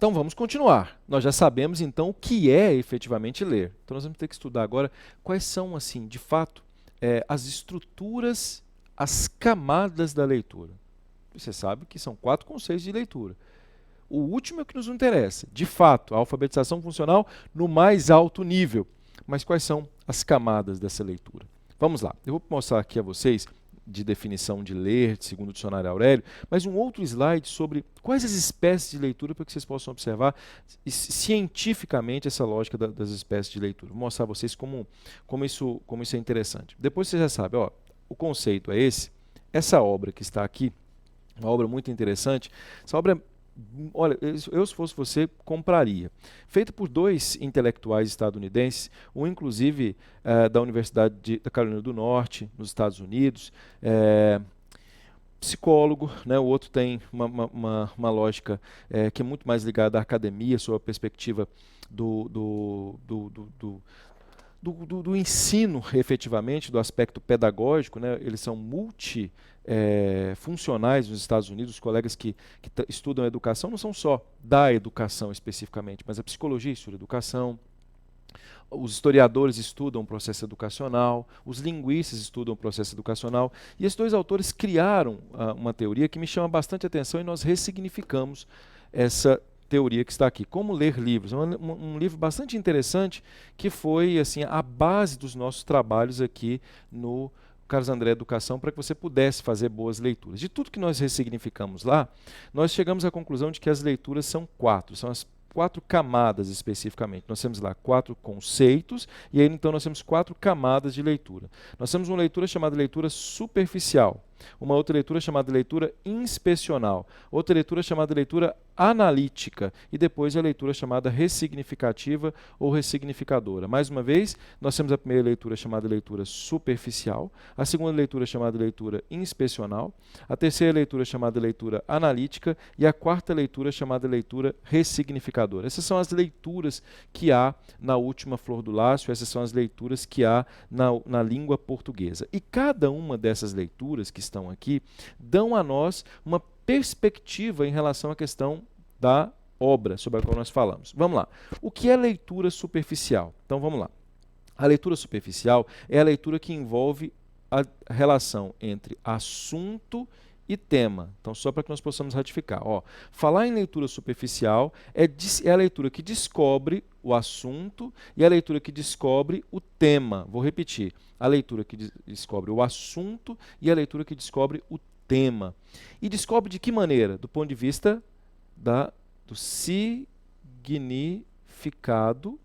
Então vamos continuar. Nós já sabemos então o que é efetivamente ler. Então nós vamos ter que estudar agora quais são, assim, de fato, as estruturas, as camadas da leitura. Você sabe que são 4 conceitos de leitura. O último é o que nos interessa. De fato, a alfabetização funcional no mais alto nível. Mas quais são as camadas dessa leitura? Vamos lá. Eu vou mostrar aqui a vocês de definição de ler, segundo o dicionário Aurélio, mas um outro slide sobre quais as espécies de leitura para que vocês possam observar cientificamente essa lógica das espécies de leitura. Vou mostrar a vocês como isso é interessante. Depois você já sabe, ó, o conceito é esse. Essa obra que está aqui, uma obra muito interessante, essa obra, olha, eu se fosse você, compraria. Feita por 2 intelectuais estadunidenses, um inclusive da Universidade da Carolina do Norte, nos Estados Unidos, psicólogo, né? O outro tem uma lógica que é muito mais ligada à academia, sob a perspectiva do ensino, efetivamente, do aspecto pedagógico, né? Eles são multifuncionais nos Estados Unidos. Os colegas que estudam a educação não são só da educação especificamente, mas a psicologia estuda a educação, os historiadores estudam o processo educacional, os linguistas estudam o processo educacional, e esses 2 autores criaram uma teoria que me chama bastante atenção e nós ressignificamos essa teoria que está aqui. Como ler livros. Um livro bastante interessante que foi assim a base dos nossos trabalhos aqui no Carlos André Educação, para que você pudesse fazer boas leituras. De tudo que nós ressignificamos lá, nós chegamos à conclusão de que as leituras são 4, são as 4 camadas especificamente. Nós temos lá 4 conceitos e aí então nós temos 4 camadas de leitura. Nós temos uma leitura chamada leitura superficial, uma outra leitura chamada leitura inspecional, outra leitura chamada leitura analítica e depois a leitura chamada ressignificativa ou ressignificadora. Mais uma vez, nós temos a primeira leitura chamada leitura superficial, a segunda leitura chamada leitura inspecional, a terceira leitura chamada leitura analítica e a quarta leitura chamada leitura ressignificadora. Essas são as leituras que há na última Flor do Lácio, essas são as leituras que há na língua portuguesa. E cada uma dessas leituras que estão aqui dão a nós uma perspectiva em relação à questão da obra sobre a qual nós falamos. Vamos lá. O que é leitura superficial? Então vamos lá. A leitura superficial é a leitura que envolve a relação entre assunto e tema. Então, só para que nós possamos ratificar. Ó, falar em leitura superficial é a leitura que descobre o assunto e a leitura que descobre o tema. Vou repetir. A leitura que descobre o assunto e a leitura que descobre o tema. E descobre de que maneira? Do ponto de vista do significado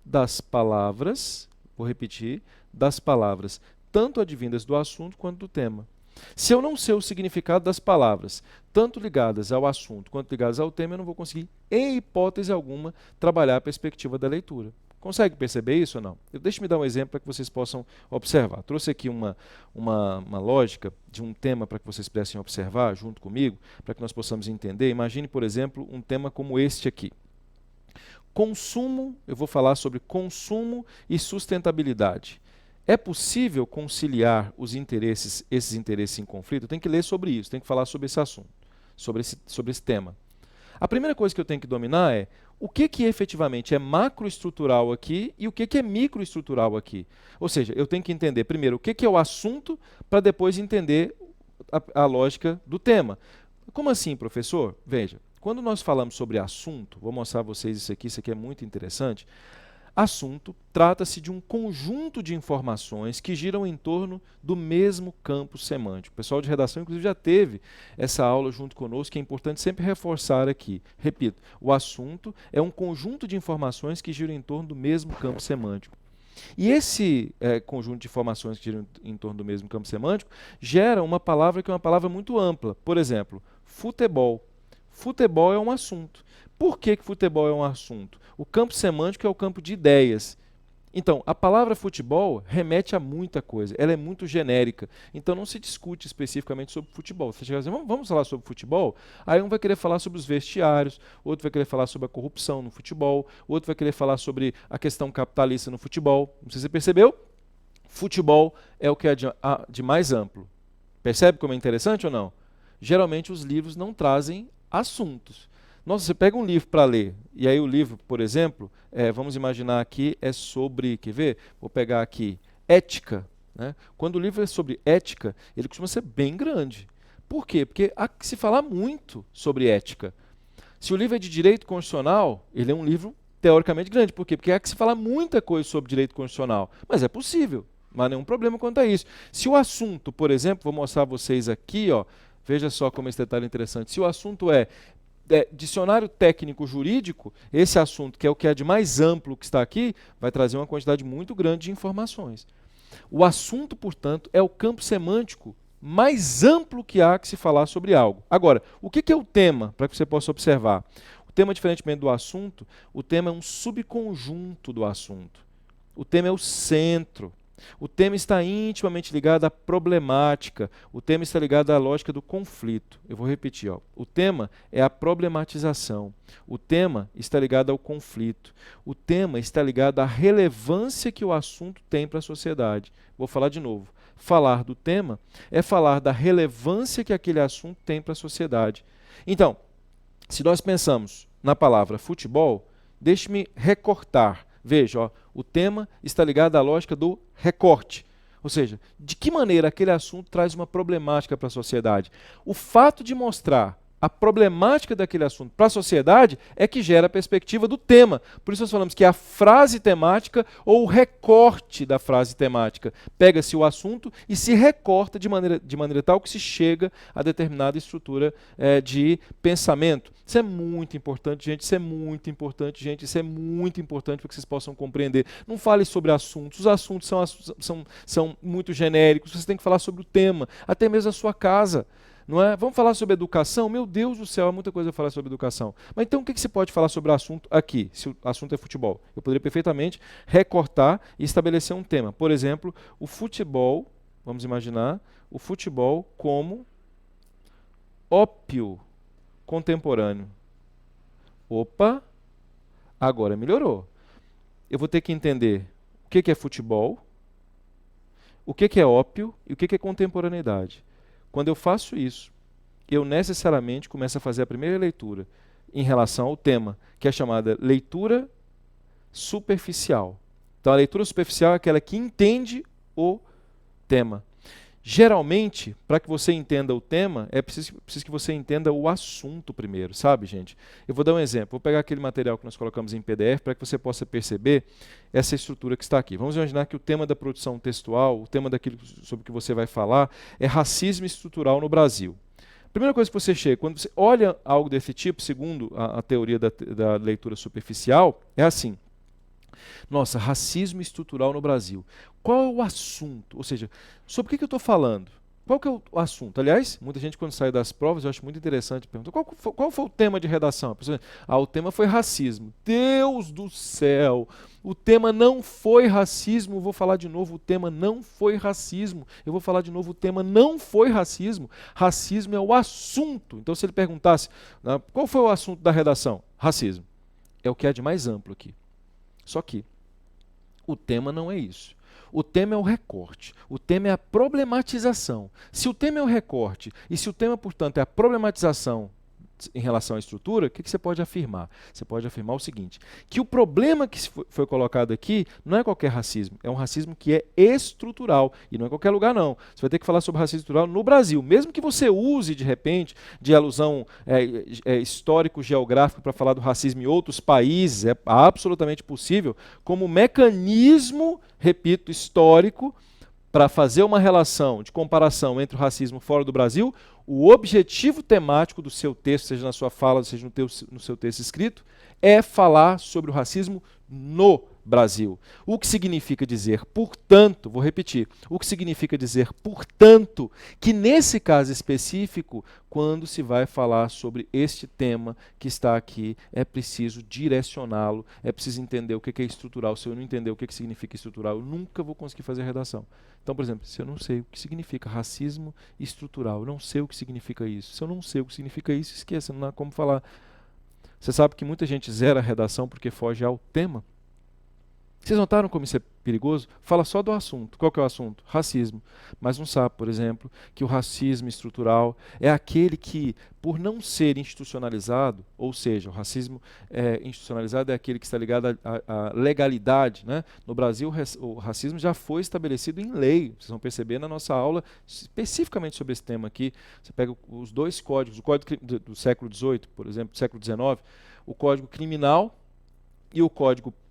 das palavras, vou repetir, das palavras, tanto advindas do assunto quanto do tema. Se eu não sei o significado das palavras, tanto ligadas ao assunto quanto ligadas ao tema, eu não vou conseguir, em hipótese alguma, trabalhar a perspectiva da leitura. Consegue perceber isso ou não? Deixe-me dar um exemplo para que vocês possam observar. Trouxe aqui uma lógica de um tema para que vocês pudessem observar junto comigo, para que nós possamos entender. Imagine, por exemplo, um tema como este aqui. Consumo, eu vou falar sobre consumo e sustentabilidade. É possível conciliar esses interesses em conflito? Eu tenho que ler sobre isso, tenho que falar sobre esse assunto, sobre esse tema. A primeira coisa que eu tenho que dominar é o que efetivamente é macroestrutural aqui e o que é microestrutural aqui. Ou seja, eu tenho que entender primeiro o que é o assunto para depois entender a lógica do tema. Como assim, professor? Veja, quando nós falamos sobre assunto, vou mostrar a vocês isso aqui é muito interessante. Assunto trata-se de um conjunto de informações que giram em torno do mesmo campo semântico. O pessoal de redação, inclusive, já teve essa aula junto conosco, que é importante sempre reforçar aqui. Repito, o assunto é um conjunto de informações que giram em torno do mesmo campo semântico. E esse conjunto de informações que giram em torno do mesmo campo semântico gera uma palavra que é uma palavra muito ampla. Por exemplo, futebol. Futebol é um assunto. Por que futebol é um assunto? O campo semântico é o campo de ideias. Então, a palavra futebol remete a muita coisa, ela é muito genérica, então não se discute especificamente sobre futebol. Você chega a dizer, vamos falar sobre futebol? Aí um vai querer falar sobre os vestiários, outro vai querer falar sobre a corrupção no futebol, outro vai querer falar sobre a questão capitalista no futebol. Não sei se você percebeu? Futebol é o que é de mais amplo. Percebe como é interessante ou não? Geralmente os livros não trazem assuntos, Nossa, você pega um livro para ler, e aí o livro, por exemplo, vamos imaginar aqui, é sobre, quer ver? Vou pegar aqui, ética. Né? Quando o livro é sobre ética, ele costuma ser bem grande. Por quê? Porque há que se falar muito sobre ética. Se o livro é de direito constitucional, ele é um livro teoricamente grande. Por quê? Porque há que se falar muita coisa sobre direito constitucional. Mas é possível, não há nenhum problema quanto a isso. Se o assunto, por exemplo, vou mostrar a vocês aqui, ó, veja só como esse detalhe é interessante. Se o assunto é dicionário técnico jurídico, esse assunto, que é o que é de mais amplo que está aqui, vai trazer uma quantidade muito grande de informações. O assunto, portanto, é o campo semântico mais amplo que há que se falar sobre algo. Agora, o que é o tema, para que você possa observar? O tema, diferentemente do assunto, o tema é um subconjunto do assunto. O tema é o centro. O tema está intimamente ligado à problemática. O tema está ligado à lógica do conflito. Eu vou repetir. Ó. O tema é a problematização. O tema está ligado ao conflito. O tema está ligado à relevância que o assunto tem para a sociedade. Vou falar de novo. Falar do tema é falar da relevância que aquele assunto tem para a sociedade. Então, se nós pensamos na palavra futebol, deixe-me recortar. Veja, ó, o tema está ligado à lógica do recorte. Ou seja, de que maneira aquele assunto traz uma problemática para a sociedade. O fato de mostrar a problemática daquele assunto para a sociedade é que gera a perspectiva do tema. Por isso nós falamos que a frase temática ou o recorte da frase temática. Pega-se o assunto e se recorta de maneira tal que se chega a determinada estrutura de pensamento. Isso é muito importante, gente. Isso é muito importante, gente. Isso é muito importante para que vocês possam compreender. Não fale sobre assuntos. Os assuntos são muito genéricos. Você tem que falar sobre o tema, até mesmo a sua casa. Não é? Vamos falar sobre educação? Meu Deus do céu, há muita coisa a falar sobre educação. Mas então o que você pode falar sobre o assunto aqui, se o assunto é futebol? Eu poderia perfeitamente recortar e estabelecer um tema. Por exemplo, o futebol, vamos imaginar, o futebol como ópio contemporâneo. Opa, agora melhorou. Eu vou ter que entender o que é futebol, o que é ópio e o que é contemporaneidade. Quando eu faço isso, eu necessariamente começo a fazer a primeira leitura em relação ao tema, que é chamada leitura superficial. Então, a leitura superficial é aquela que entende o tema. Geralmente, para que você entenda o tema, é preciso que você entenda o assunto primeiro, sabe, gente? Eu vou dar um exemplo. Vou pegar aquele material que nós colocamos em PDF para que você possa perceber essa estrutura que está aqui. Vamos imaginar que o tema da produção textual, o tema daquilo sobre o que você vai falar, é racismo estrutural no Brasil. Primeira coisa que você chega, quando você olha algo desse tipo, segundo a teoria da leitura superficial, é assim. Nossa, racismo estrutural no Brasil. Qual é o assunto? Ou seja, sobre o que eu estou falando? Qual que é o assunto? Aliás, muita gente quando sai das provas, eu acho muito interessante perguntar, qual foi o tema de redação? O tema foi racismo. Deus do céu! O tema não foi racismo, vou falar de novo, o tema não foi racismo. Eu vou falar de novo, o tema não foi racismo. Racismo é o assunto. Então, se ele perguntasse, qual foi o assunto da redação? Racismo. É o que há de mais amplo aqui. Só que o tema não é isso. O tema é o recorte. O tema é a problematização. Se o tema é o recorte e se o tema, portanto, é a problematização em relação à estrutura, o que você pode afirmar? Você pode afirmar o seguinte, que o problema que foi colocado aqui não é qualquer racismo, é um racismo que é estrutural, e não é qualquer lugar não. Você vai ter que falar sobre racismo estrutural no Brasil, mesmo que você use, de repente, de alusão histórico-geográfico para falar do racismo em outros países, é absolutamente possível, como mecanismo, repito, histórico, para fazer uma relação de comparação entre o racismo fora do Brasil, o objetivo temático do seu texto, seja na sua fala, seja no seu texto escrito, é falar sobre o racismo no Brasil. O que significa dizer, portanto, vou repetir, o que significa dizer, portanto, que nesse caso específico, quando se vai falar sobre este tema que está aqui, é preciso direcioná-lo, é preciso entender o que é estrutural. Se eu não entender o que significa estrutural, eu nunca vou conseguir fazer a redação. Então, por exemplo, se eu não sei o que significa racismo estrutural, eu não sei o que significa isso. Se eu não sei o que significa isso, esqueça, não há como falar. Você sabe que muita gente zera a redação porque foge ao tema? Vocês notaram como isso é perigoso? Fala só do assunto. Qual que é o assunto? Racismo. Mas não sabe, por exemplo, que o racismo estrutural é aquele que, por não ser institucionalizado, ou seja, o racismo institucionalizado é aquele que está ligado à legalidade, né? No Brasil, o racismo já foi estabelecido em lei. Vocês vão perceber na nossa aula, especificamente sobre esse tema aqui. Você pega os dois códigos, o código do século XVIII, por exemplo, do século XIX, o Código Criminal e o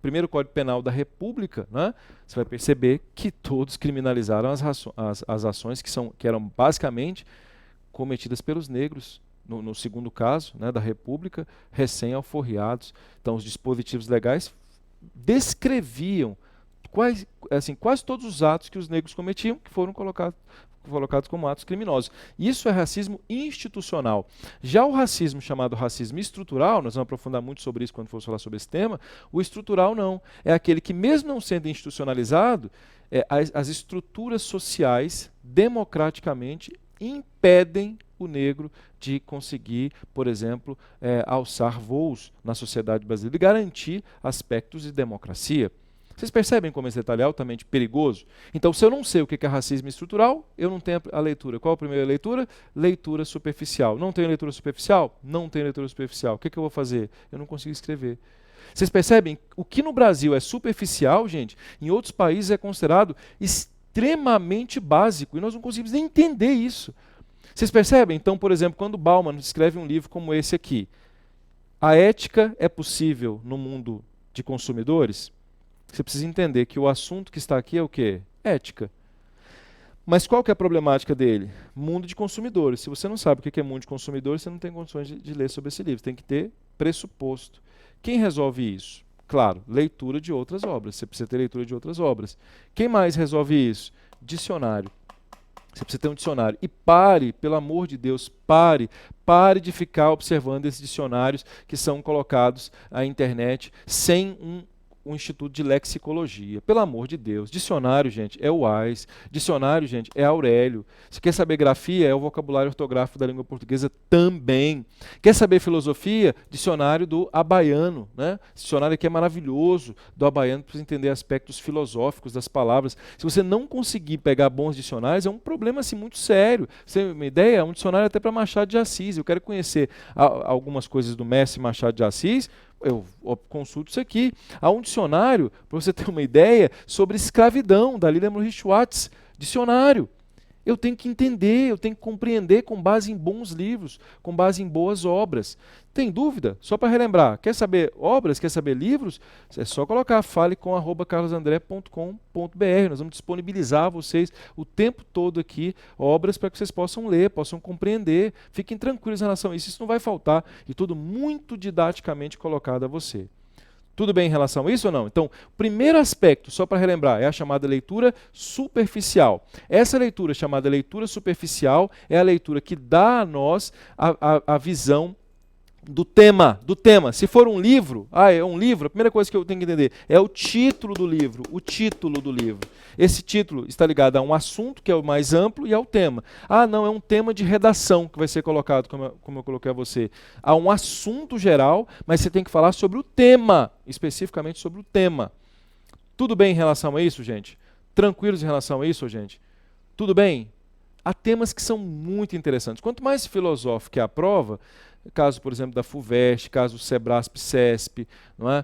primeiro Código Penal da República, né, você vai perceber que todos criminalizaram as ações que eram basicamente cometidas pelos negros, no segundo caso, né, da República, recém-alforriados. Então, os dispositivos legais descreviam quase todos os atos que os negros cometiam, que foram colocados como atos criminosos. Isso é racismo institucional. Já o racismo chamado racismo estrutural, nós vamos aprofundar muito sobre isso quando for falar sobre esse tema, o estrutural não. É aquele que, mesmo não sendo institucionalizado, as estruturas sociais, democraticamente, impedem o negro de conseguir, por exemplo, alçar voos na sociedade brasileira e garantir aspectos de democracia. Vocês percebem como esse detalhe é altamente perigoso? Então, se eu não sei o que é racismo estrutural, eu não tenho a leitura. Qual a primeira leitura? Leitura superficial. Não tenho leitura superficial? Não tenho leitura superficial. O que eu vou fazer? Eu não consigo escrever. Vocês percebem? O que no Brasil é superficial, gente, em outros países é considerado extremamente básico. E nós não conseguimos nem entender isso. Vocês percebem? Então, por exemplo, quando Bauman escreve um livro como esse aqui, A Ética é Possível no Mundo de Consumidores? Você precisa entender que o assunto que está aqui é o quê? Ética. Mas qual que é a problemática dele? Mundo de consumidores. Se você não sabe o que é mundo de consumidores, você não tem condições de ler sobre esse livro. Tem que ter pressuposto. Quem resolve isso? Claro, leitura de outras obras. Você precisa ter leitura de outras obras. Quem mais resolve isso? Dicionário. Você precisa ter um dicionário. E pare, pelo amor de Deus, pare de ficar observando esses dicionários que são colocados à internet sem um Instituto de Lexicologia. Pelo amor de Deus. Dicionário, gente, é o Wise. Dicionário, gente, é Aurélio. Se quer saber grafia, é o vocabulário ortográfico da língua portuguesa também. Quer saber filosofia? Dicionário do Abaiano. Né? Esse dicionário aqui é maravilhoso, do Abaiano, para você entender aspectos filosóficos das palavras. Se você não conseguir pegar bons dicionários, é um problema assim, muito sério. Você tem uma ideia? É um dicionário até para Machado de Assis. Eu quero conhecer algumas coisas do mestre Machado de Assis, eu consulto isso aqui. Há um dicionário, para você ter uma ideia, sobre escravidão, da Lilian Murray-Schwartz. Dicionário. Eu tenho que entender, eu tenho que compreender com base em bons livros, com base em boas obras. Tem dúvida? Só para relembrar, quer saber obras, quer saber livros? É só colocar falecom@carlosandré.com.br. Nós vamos disponibilizar a vocês o tempo todo aqui obras para que vocês possam ler, possam compreender. Fiquem tranquilos em relação a isso, isso não vai faltar. E tudo muito didaticamente colocado a você. Tudo bem em relação a isso ou não? Então, o primeiro aspecto, só para relembrar, é a chamada leitura superficial. Essa leitura chamada leitura superficial é a leitura que dá a nós a visão do tema. Se for um livro, é um livro, a primeira coisa que eu tenho que entender é o título do livro, Esse título está ligado a um assunto, que é o mais amplo, e ao tema. Não, é um tema de redação que vai ser colocado, como eu coloquei a você. Há um assunto geral, mas você tem que falar sobre o tema, especificamente sobre o tema. Tudo bem em relação a isso, gente? Tranquilos em relação a isso, gente? Tudo bem? Há temas que são muito interessantes. Quanto mais filosófica é a prova, caso, por exemplo, da FUVEST, caso do SEBRASP-CESP, não é?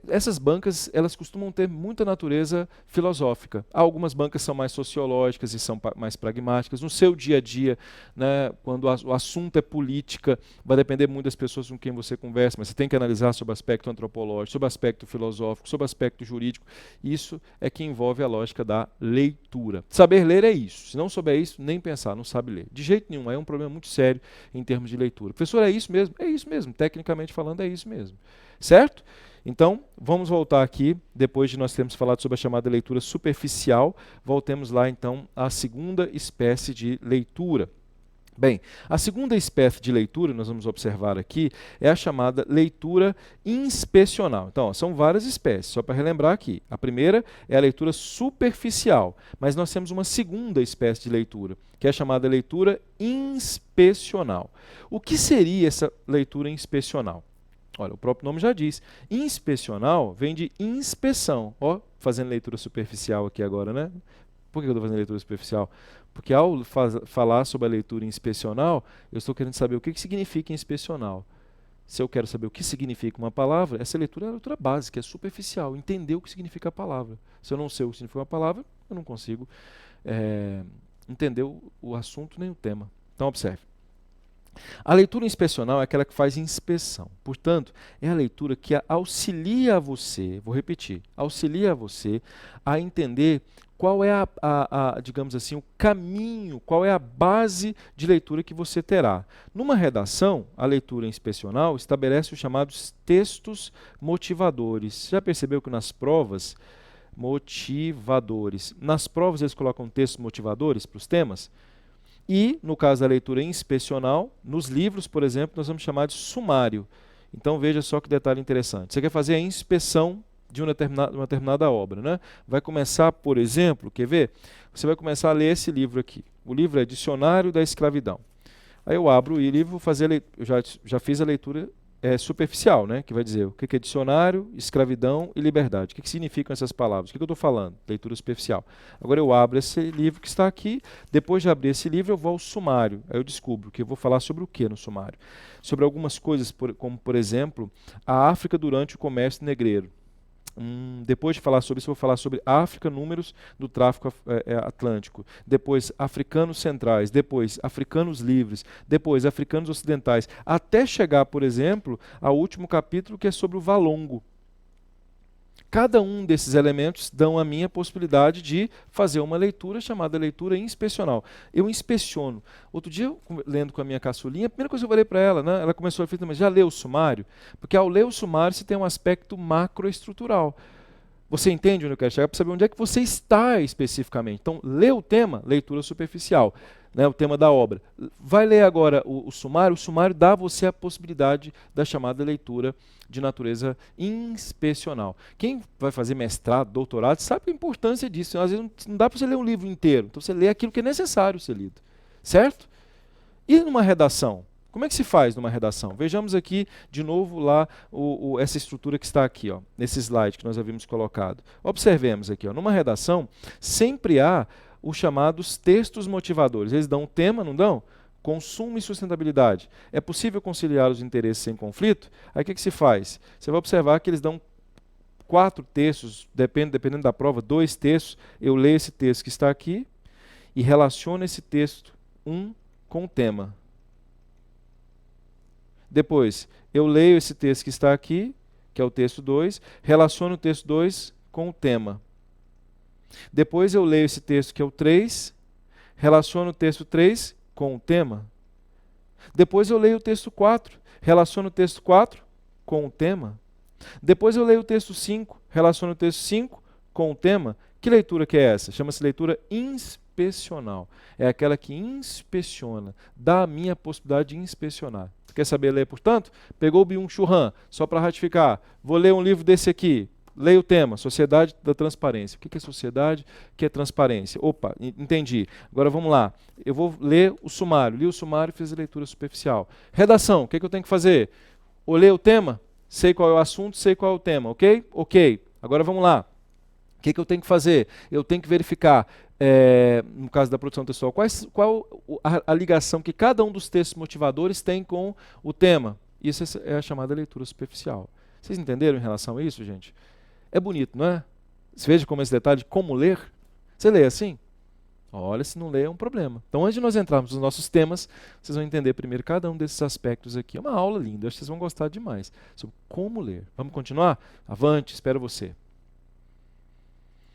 Essas bancas elas costumam ter muita natureza filosófica. Algumas bancas são mais sociológicas e são mais pragmáticas. No seu dia a dia, né, quando o assunto é política, vai depender muito das pessoas com quem você conversa, mas você tem que analisar sobre o aspecto antropológico, sobre o aspecto filosófico, sobre o aspecto jurídico. Isso é que envolve a lógica da leitura. Saber ler é isso. Se não souber isso, nem pensar, não sabe ler. De jeito nenhum, é um problema muito sério em termos de leitura. Professor, é isso mesmo? É isso mesmo. Tecnicamente falando, é isso mesmo. Certo? Então, vamos voltar aqui, depois de nós termos falado sobre a chamada leitura superficial, voltemos lá então à segunda espécie de leitura. Bem, a segunda espécie de leitura, nós vamos observar aqui, é a chamada leitura inspecional. Então, são várias espécies, só para relembrar aqui. A primeira é a leitura superficial, mas nós temos uma segunda espécie de leitura, que é a chamada leitura inspecional. O que seria essa leitura inspecional? Olha, o próprio nome já diz. Inspecional vem de inspeção. Ó, fazendo leitura superficial aqui agora, né? Por que eu estou fazendo leitura superficial? Porque ao falar sobre a leitura inspecional, eu estou querendo saber o que significa inspecional. Se eu quero saber o que significa uma palavra, essa leitura é a leitura básica, é superficial, entender o que significa a palavra. Se eu não sei o que significa uma palavra, eu não consigo entender o assunto nem o tema. Então, observe. A leitura inspecional é aquela que faz inspeção. Portanto, é a leitura que auxilia você, vou repetir, auxilia você a entender qual é digamos assim, o caminho, qual é a base de leitura que você terá. Numa redação, a leitura inspecional estabelece os chamados textos motivadores. Já percebeu que nas provas, nas provas eles colocam textos motivadores para os temas? E, no caso da leitura inspecional, nos livros, por exemplo, nós vamos chamar de sumário. Então veja só que detalhe interessante. Você quer fazer a inspeção de uma determinada obra, né? Vai começar, por exemplo, quer ver? Você vai começar a ler esse livro aqui. O livro é Dicionário da Escravidão. Aí eu abro o livro, vou fazer eu já fiz a leitura superficial, né? Que vai dizer o que é dicionário, escravidão e liberdade. O que significam essas palavras? O que eu estou falando? Leitura superficial. Agora eu abro esse livro que está aqui, depois de abrir esse livro eu vou ao sumário. Aí eu descubro que eu vou falar sobre o que no sumário? Sobre algumas coisas, como por exemplo, a África durante o comércio negreiro. Depois de falar sobre isso, eu vou falar sobre África, números do tráfico atlântico. Depois, africanos centrais. Depois, africanos livres. Depois, africanos ocidentais. Até chegar, por exemplo, ao último capítulo, que é sobre o Valongo. Cada um desses elementos dão a mim a possibilidade de fazer uma leitura chamada leitura inspecional. Eu inspeciono. Outro dia, lendo com a minha caçulinha, a primeira coisa que eu falei para ela, né, ela começou a falar, mas já leu o sumário? Porque ao ler o sumário você tem um aspecto macroestrutural. Você entende onde eu quero chegar para saber onde é que você está especificamente. Então, lê o tema, leitura superficial, né, o tema da obra. Vai ler agora o sumário dá a você a possibilidade da chamada leitura de natureza inspecional. Quem vai fazer mestrado, doutorado, sabe a importância disso. Às vezes não dá para você ler um livro inteiro, então você lê aquilo que é necessário ser lido. Certo? E numa redação? Como é que se faz numa redação? Vejamos aqui de novo lá essa estrutura que está aqui, ó, nesse slide que nós havíamos colocado. Observemos aqui, ó, numa redação sempre há os chamados textos motivadores. Eles dão um tema, não dão? Consumo e sustentabilidade. É possível conciliar os interesses sem conflito? Aí o que se faz? Você vai observar que eles dão 4 textos, dependendo da prova, 2 textos. Eu leio esse texto que está aqui e relaciono esse texto com o tema. Depois, eu leio esse texto que está aqui, que é o texto 2, relaciono o texto 2 com o tema. Depois eu leio esse texto que é o 3, relaciono o texto 3 com o tema. Depois eu leio o texto 4, relaciono o texto 4 com o tema. Depois eu leio o texto 5, relaciono o texto 5 com o tema. Que leitura que é essa? Chama-se leitura inspecional. É aquela que inspeciona, dá a mim a possibilidade de inspecionar. Você quer saber ler, portanto? Pegou o Byung-Chul Han, só para ratificar. Vou ler um livro desse aqui. Leia o tema, Sociedade da Transparência. O que é sociedade? O que é transparência? Opa, entendi. Agora vamos lá. Eu vou ler o sumário. Li o sumário e fiz a leitura superficial. Redação, o que eu tenho que fazer? Ou ler o tema, sei qual é o assunto, sei qual é o tema, ok? Ok. Agora vamos lá. O que eu tenho que fazer? Eu tenho que verificar, no caso da produção textual, qual a ligação que cada um dos textos motivadores tem com o tema. Isso é a chamada leitura superficial. Vocês entenderam em relação a isso, gente? É bonito, não é? Você veja como esse detalhe de como ler. Você lê assim? Olha, se não lê é um problema. Então, antes de nós entrarmos nos nossos temas, vocês vão entender primeiro cada um desses aspectos aqui. É uma aula linda, acho que vocês vão gostar demais sobre como ler. Vamos continuar? Avante, espero você.